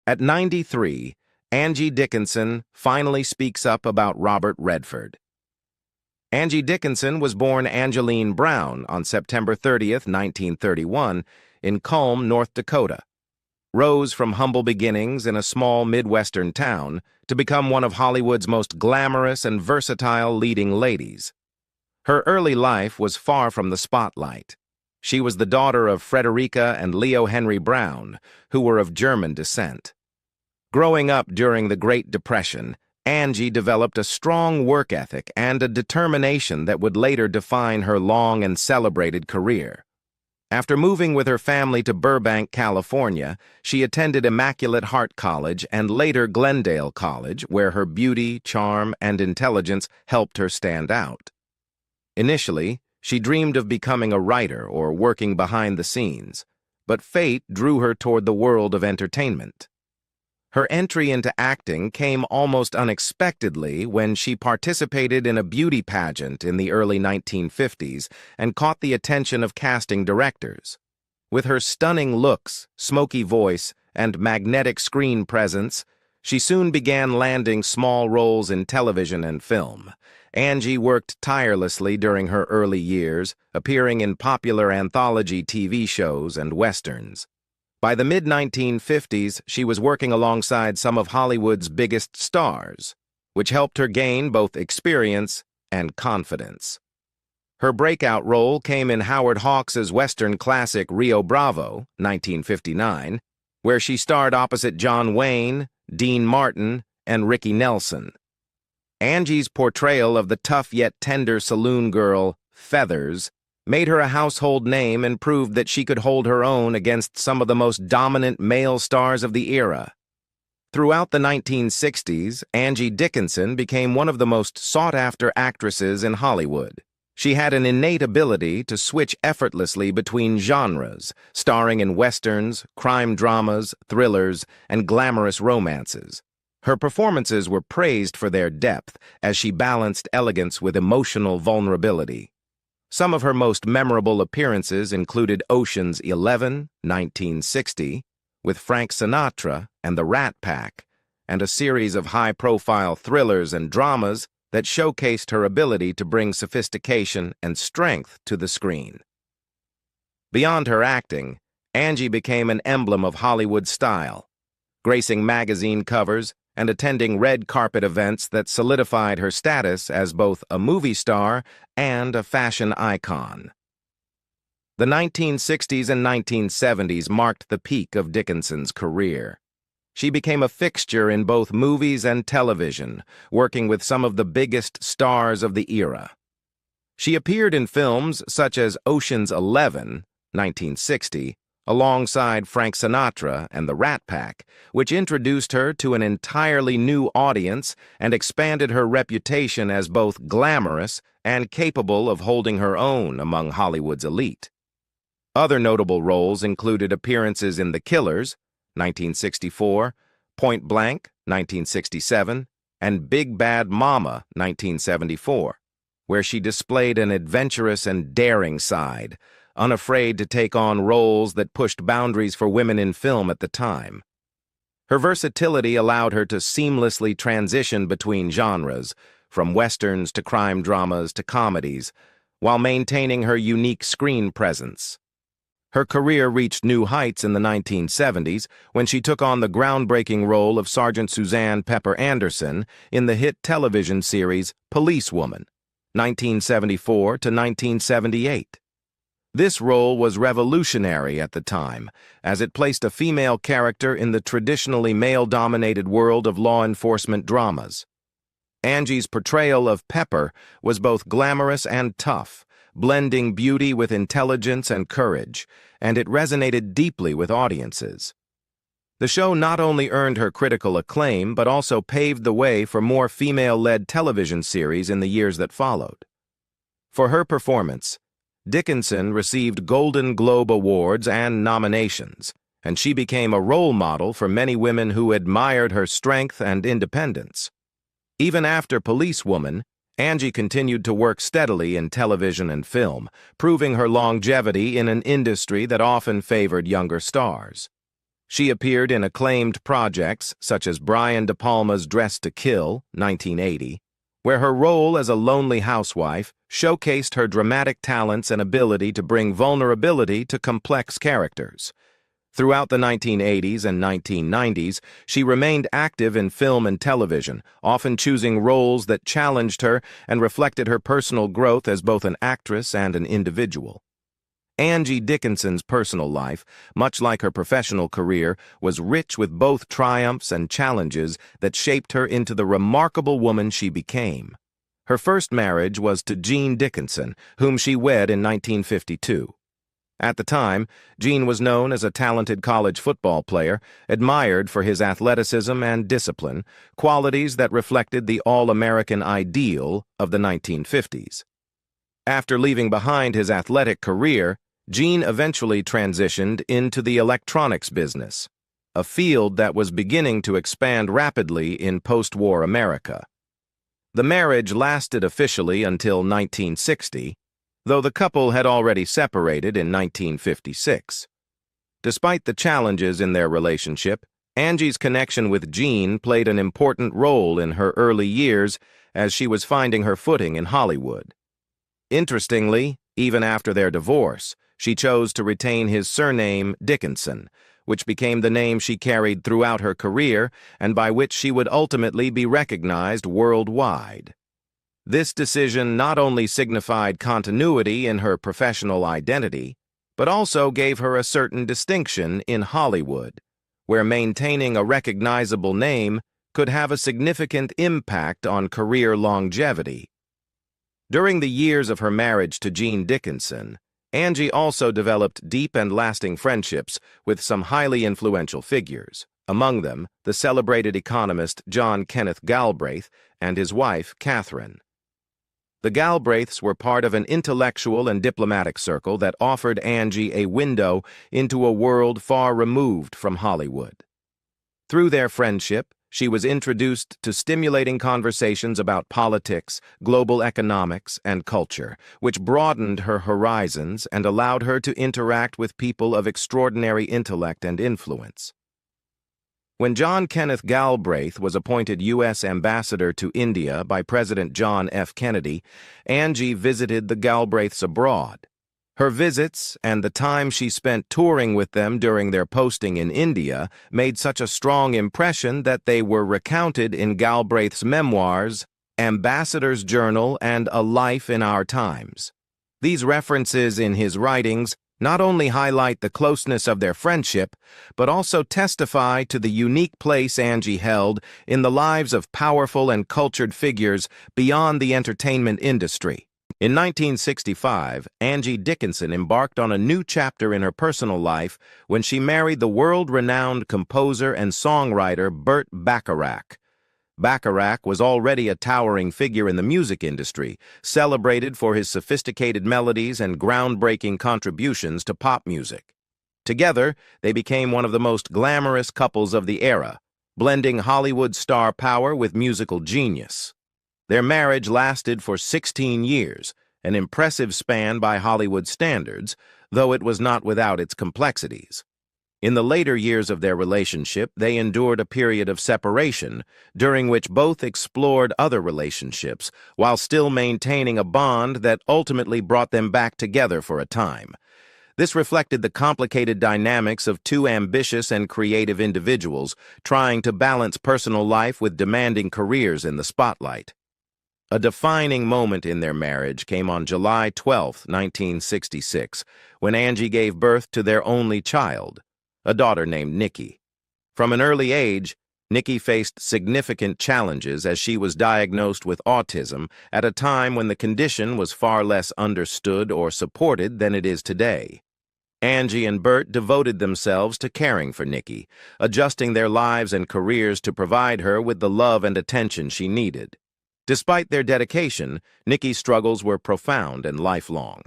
At 93, Angie Dickinson finally speaks up about Robert Redford. Angie Dickinson was born Angeline Brown on September 30th, 1931, in Culm, North Dakota. Rose from humble beginnings in a small Midwestern town to become one of Hollywood's most glamorous and versatile leading ladies. Her early life was far from the spotlight. She was the daughter of Frederica and Leo Henry Brown, who were of German descent. Growing up during the Great Depression, Angie developed a strong work ethic and a determination that would later define her long and celebrated career. After moving with her family to Burbank, California, she attended Immaculate Heart College and later Glendale College, where her beauty, charm, and intelligence helped her stand out. Initially, she dreamed of becoming a writer or working behind the scenes, but fate drew her toward the world of entertainment. Her entry into acting came almost unexpectedly when she participated in a beauty pageant in the early 1950s and caught the attention of casting directors. With her stunning looks, smoky voice, and magnetic screen presence, she soon began landing small roles in television and film. Angie worked tirelessly during her early years, appearing in popular anthology TV shows and westerns. By the mid-1950s, she was working alongside some of Hollywood's biggest stars, which helped her gain both experience and confidence. Her breakout role came in Howard Hawks' Western classic Rio Bravo, 1959, where she starred opposite John Wayne, Dean Martin, and Ricky Nelson. Angie's portrayal of the tough yet tender saloon girl, Feathers, made her a household name and proved that she could hold her own against some of the most dominant male stars of the era. Throughout the 1960s, Angie Dickinson became one of the most sought-after actresses in Hollywood. She had an innate ability to switch effortlessly between genres, starring in westerns, crime dramas, thrillers, and glamorous romances. Her performances were praised for their depth as she balanced elegance with emotional vulnerability. Some of her most memorable appearances included Ocean's 11, 1960, with Frank Sinatra and the Rat Pack, and a series of high-profile thrillers and dramas that showcased her ability to bring sophistication and strength to the screen. Beyond her acting, Angie became an emblem of Hollywood style, gracing magazine covers and attending red carpet events that solidified her status as both a movie star and a fashion icon. The 1960s and 1970s marked the peak of Dickinson's career. She became a fixture in both movies and television, working with some of the biggest stars of the era. She appeared in films such as Ocean's 11, 1960, alongside Frank Sinatra and the Rat Pack, which introduced her to an entirely new audience and expanded her reputation as both glamorous and capable of holding her own among Hollywood's elite. Other notable roles included appearances in The Killers, 1964, Point Blank, 1967, and Big Bad Mama, 1974, where she displayed an adventurous and daring side, unafraid to take on roles that pushed boundaries for women in film at the time. Her versatility allowed her to seamlessly transition between genres, from westerns to crime dramas to comedies, while maintaining her unique screen presence. Her career reached new heights in the 1970s when she took on the groundbreaking role of Sergeant Suzanne Pepper Anderson in the hit television series Policewoman, 1974 to 1978. This role was revolutionary at the time, as it placed a female character in the traditionally male-dominated world of law enforcement dramas. Angie's portrayal of Pepper was both glamorous and tough, blending beauty with intelligence and courage, and it resonated deeply with audiences. The show not only earned her critical acclaim, but also paved the way for more female-led television series in the years that followed. For her performance, Dickinson received Golden Globe Awards and nominations, and she became a role model for many women who admired her strength and independence. Even after Policewoman, Angie continued to work steadily in television and film, proving her longevity in an industry that often favored younger stars. She appeared in acclaimed projects such as Brian De Palma's Dressed to Kill, 1980, where her role as a lonely housewife showcased her dramatic talents and ability to bring vulnerability to complex characters. Throughout the 1980s and 1990s, she remained active in film and television, often choosing roles that challenged her and reflected her personal growth as both an actress and an individual. Angie Dickinson's personal life, much like her professional career, was rich with both triumphs and challenges that shaped her into the remarkable woman she became. Her first marriage was to Gene Dickinson, whom she wed in 1952. At the time, Gene was known as a talented college football player, admired for his athleticism and discipline, qualities that reflected the all-American ideal of the 1950s. After leaving behind his athletic career, Gene eventually transitioned into the electronics business, a field that was beginning to expand rapidly in post-war America. The marriage lasted officially until 1960, though the couple had already separated in 1956. Despite the challenges in their relationship, Angie's connection with Gene played an important role in her early years as she was finding her footing in Hollywood. Interestingly, even after their divorce, she chose to retain his surname Dickinson, which became the name she carried throughout her career and by which she would ultimately be recognized worldwide. This decision not only signified continuity in her professional identity, but also gave her a certain distinction in Hollywood, where maintaining a recognizable name could have a significant impact on career longevity. During the years of her marriage to Gene Dickinson, Angie also developed deep and lasting friendships with some highly influential figures, among them the celebrated economist John Kenneth Galbraith and his wife, Catherine. The Galbraiths were part of an intellectual and diplomatic circle that offered Angie a window into a world far removed from Hollywood. Through their friendship, she was introduced to stimulating conversations about politics, global economics, and culture, which broadened her horizons and allowed her to interact with people of extraordinary intellect and influence. When John Kenneth Galbraith was appointed U.S. Ambassador to India by President John F. Kennedy, Angie visited the Galbraiths abroad. Her visits and the time she spent touring with them during their posting in India made such a strong impression that they were recounted in Galbraith's memoirs, Ambassador's Journal, and A Life in Our Times. These references in his writings not only highlight the closeness of their friendship, but also testify to the unique place Angie held in the lives of powerful and cultured figures beyond the entertainment industry. In 1965, Angie Dickinson embarked on a new chapter in her personal life when she married the world-renowned composer and songwriter Burt Bacharach. Bacharach was already a towering figure in the music industry, celebrated for his sophisticated melodies and groundbreaking contributions to pop music. Together, they became one of the most glamorous couples of the era, blending Hollywood star power with musical genius. Their marriage lasted for 16 years, an impressive span by Hollywood standards, though it was not without its complexities. In the later years of their relationship, they endured a period of separation, during which both explored other relationships, while still maintaining a bond that ultimately brought them back together for a time. This reflected the complicated dynamics of two ambitious and creative individuals trying to balance personal life with demanding careers in the spotlight. A defining moment in their marriage came on July 12, 1966, when Angie gave birth to their only child, a daughter named Nikki. From an early age, Nikki faced significant challenges as she was diagnosed with autism at a time when the condition was far less understood or supported than it is today. Angie and Burt devoted themselves to caring for Nikki, adjusting their lives and careers to provide her with the love and attention she needed. Despite their dedication, Nikki's struggles were profound and lifelong.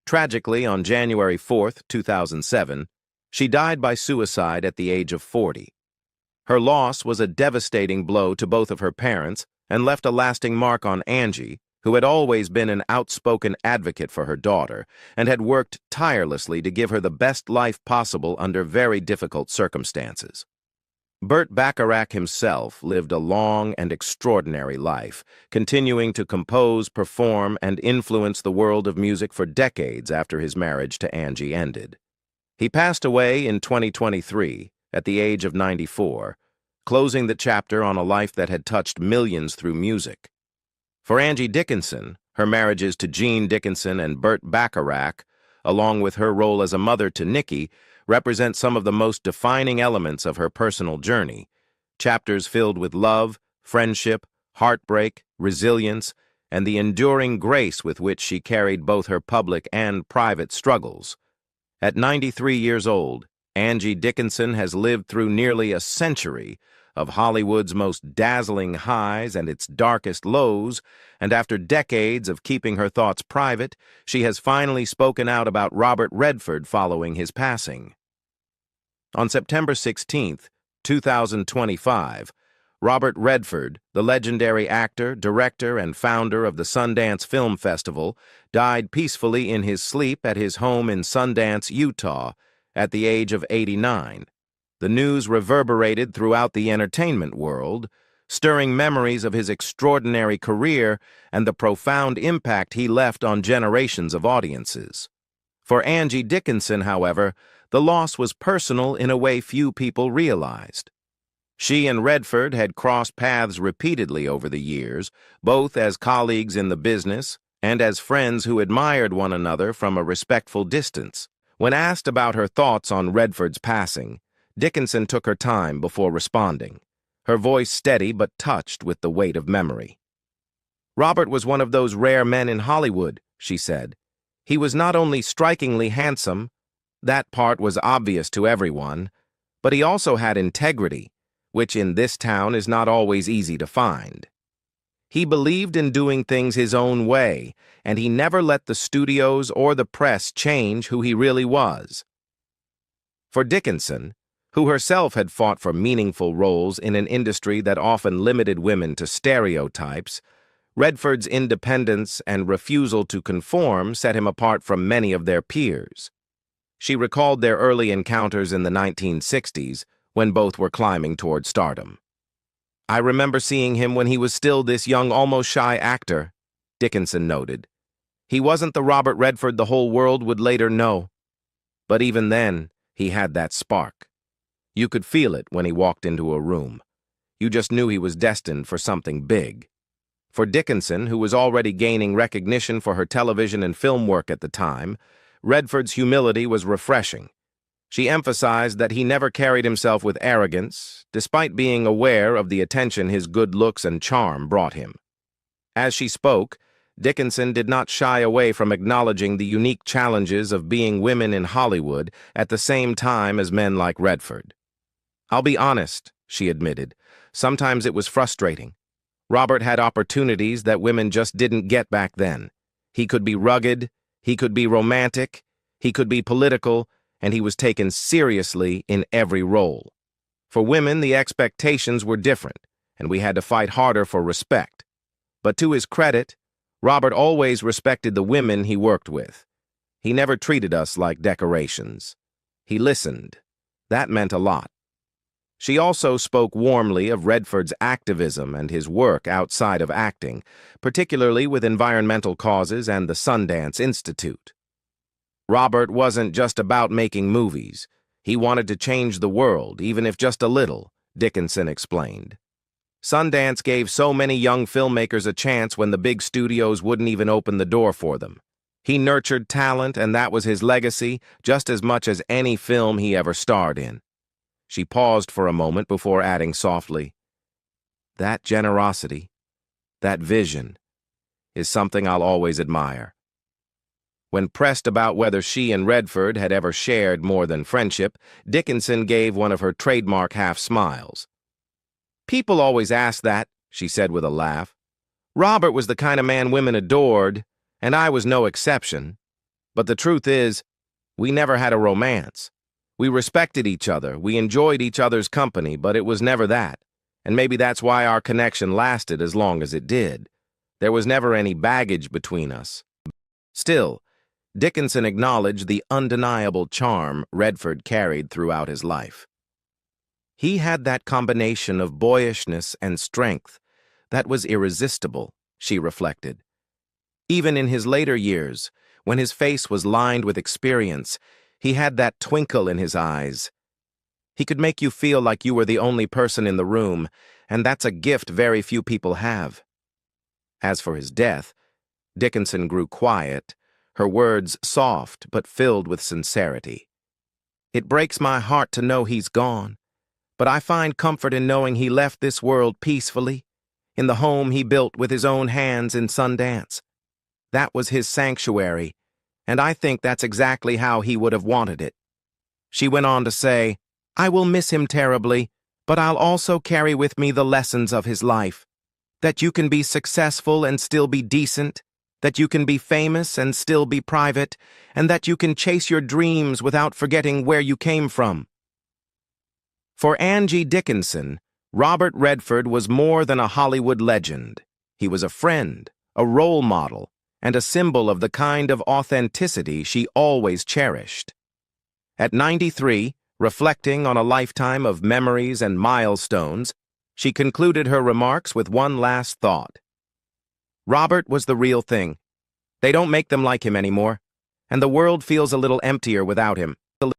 Tragically, on January 4, 2007, she died by suicide at the age of 40. Her loss was a devastating blow to both of her parents and left a lasting mark on Angie, who had always been an outspoken advocate for her daughter and had worked tirelessly to give her the best life possible under very difficult circumstances. Burt Bacharach himself lived a long and extraordinary life, continuing to compose, perform, and influence the world of music for decades after his marriage to Angie ended. He passed away in 2023, at the age of 94, closing the chapter on a life that had touched millions through music. For Angie Dickinson, her marriages to Jean Dickinson and Burt Bacharach, along with her role as a mother to Nicky, represent some of the most defining elements of her personal journey, chapters filled with love, friendship, heartbreak, resilience, and the enduring grace with which she carried both her public and private struggles. At 93 years old, Angie Dickinson has lived through nearly a century of Hollywood's most dazzling highs and its darkest lows, and after decades of keeping her thoughts private, she has finally spoken out about Robert Redford following his passing. On September 16, 2025, Robert Redford, the legendary actor, director, and founder of the Sundance Film Festival, died peacefully in his sleep at his home in Sundance, Utah, at the age of 89. The news reverberated throughout the entertainment world, stirring memories of his extraordinary career and the profound impact he left on generations of audiences. For Angie Dickinson, however, the loss was personal in a way few people realized. She and Redford had crossed paths repeatedly over the years, both as colleagues in the business and as friends who admired one another from a respectful distance. When asked about her thoughts on Redford's passing, Dickinson took her time before responding, her voice steady but touched with the weight of memory. "Robert was one of those rare men in Hollywood," she said. "He was not only strikingly handsome, that part was obvious to everyone, but he also had integrity, which in this town is not always easy to find. He believed in doing things his own way, and he never let the studios or the press change who he really was." For Dickinson, who herself had fought for meaningful roles in an industry that often limited women to stereotypes, Redford's independence and refusal to conform set him apart from many of their peers. She recalled their early encounters in the 1960s, when both were climbing toward stardom. "I remember seeing him when he was still this young, almost shy actor," Dickinson noted. "He wasn't the Robert Redford the whole world would later know. But even then, he had that spark. You could feel it when he walked into a room. You just knew he was destined for something big." For Dickinson, who was already gaining recognition for her television and film work at the time, Redford's humility was refreshing. She emphasized that he never carried himself with arrogance, despite being aware of the attention his good looks and charm brought him. As she spoke, Dickinson did not shy away from acknowledging the unique challenges of being women in Hollywood at the same time as men like Redford. "I'll be honest," she admitted, "sometimes it was frustrating. Robert had opportunities that women just didn't get back then. He could be rugged, he could be romantic, he could be political, and he was taken seriously in every role. For women, the expectations were different, and we had to fight harder for respect. But to his credit, Robert always respected the women he worked with. He never treated us like decorations. He listened. That meant a lot." She also spoke warmly of Redford's activism and his work outside of acting, particularly with environmental causes and the Sundance Institute. "Robert wasn't just about making movies. He wanted to change the world, even if just a little," Dickinson explained. "Sundance gave so many young filmmakers a chance when the big studios wouldn't even open the door for them. He nurtured talent, and that was his legacy, just as much as any film he ever starred in." She paused for a moment before adding softly, "That generosity, that vision, is something I'll always admire." When pressed about whether she and Redford had ever shared more than friendship, Dickinson gave one of her trademark half-smiles. "People always ask that," she said with a laugh. "Robert was the kind of man women adored, and I was no exception. But the truth is, we never had a romance. We respected each other, we enjoyed each other's company, but it was never that. And maybe that's why our connection lasted as long as it did. There was never any baggage between us. Still, Dickinson acknowledged the undeniable charm Redford carried throughout his life. He had that combination of boyishness and strength that was irresistible, she reflected. Even in his later years, when his face was lined with experience, he had that twinkle in his eyes. He could make you feel like you were the only person in the room, and that's a gift very few people have. As for his death, Dickinson grew quiet, her words soft but filled with sincerity. It breaks my heart to know he's gone, but I find comfort in knowing he left this world peacefully, in the home he built with his own hands in Sundance. That was his sanctuary, and I think that's exactly how he would have wanted it. She went on to say, I will miss him terribly, but I'll also carry with me the lessons of his life. That you can be successful and still be decent, that you can be famous and still be private, and that you can chase your dreams without forgetting where you came from. For Angie Dickinson, Robert Redford was more than a Hollywood legend. He was a friend, a role model, and a symbol of the kind of authenticity she always cherished. At 93, reflecting on a lifetime of memories and milestones, she concluded her remarks with one last thought. Robert was the real thing. They don't make them like him anymore, and the world feels a little emptier without him.